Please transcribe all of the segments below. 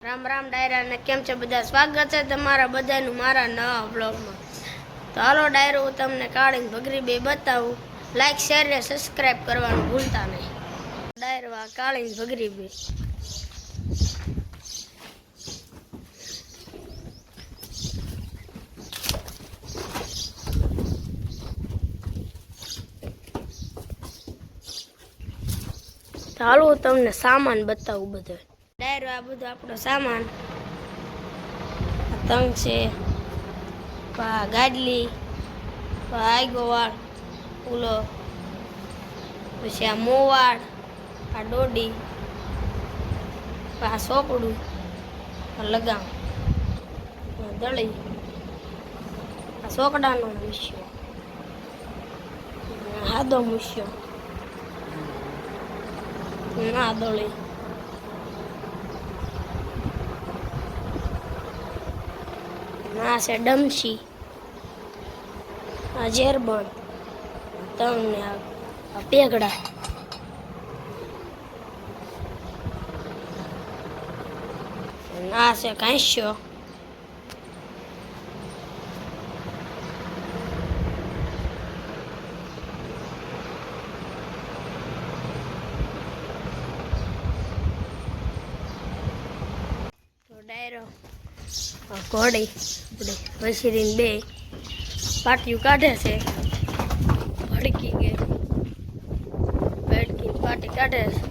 રામ રામ ડાયરા ને કેમ છે બધા? સ્વાગત છે તમારા બધાનું મારા નવા બ્લોગમાં. તો હાલો ડાયરો હું તમને કાળી ભગરી બે બતાવું. લાઈક શેર ને સબસ્ક્રાઇબ કરવાનું ભૂલતા નહીં. ડાયરો આ કાળી ભગરી બે તો હાલો હું તમને સામાન બતાવું બધો. ડાયરો આ બધો આપણો સામાન તંગ છે, ગાડલી, આગોવાળ, ઓલો પછી આ મોવાળ, આ ડોડી, આ સોપડું, આ લગામ, દળી, આ સોકડાનો મૂસ્યો, હાદો મૂસ્યો, ના દળી, આ છે ડમસી, આ ઝેરબણ, તંગ ને આ પેગડા, આ છે કાંસ્યો, ડાયરો ઘોડી વસીરીને બે પાટિયું કાઢે છે, ભડકી ગઈ ભડકી પાટી કાઢે છે.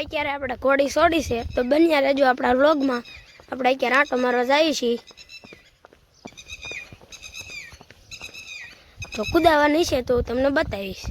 અત્યારે આપણે ઘોડી છોડી છે તો બન્યા રહેજો આપણા વ્લોગમાં. આપણે અત્યારે આંટો મારવા જઈએ છીએ તો કુદાવાની છે તો તમને બતાવીશ.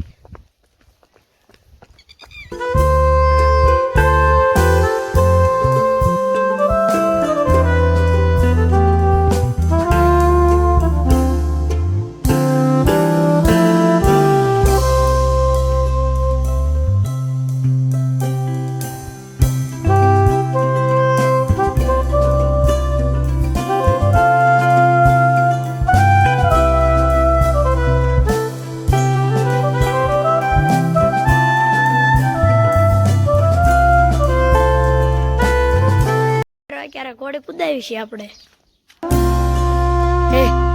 કુદાવી છે આપણે. હે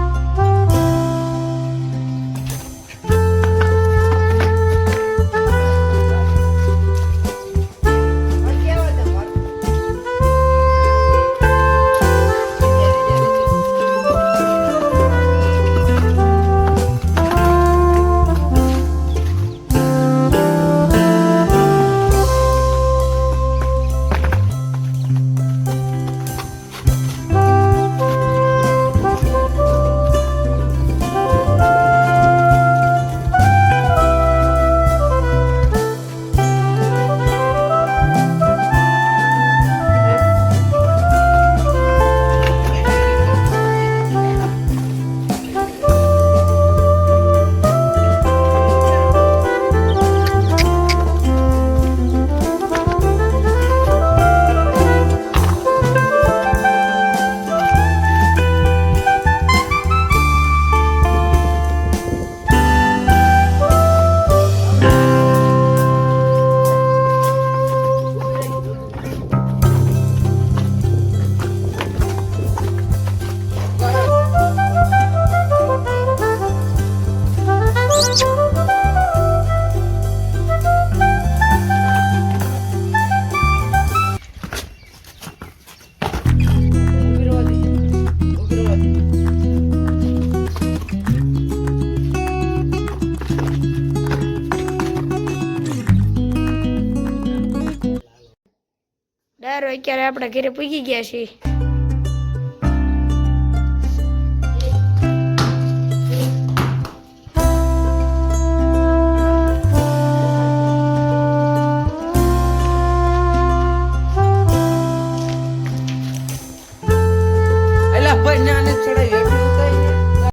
ડાયરો અત્યારે આપણા ઘરે પૂગી ગયા છીએ. એલા ભાઈ નાને ચડાઈ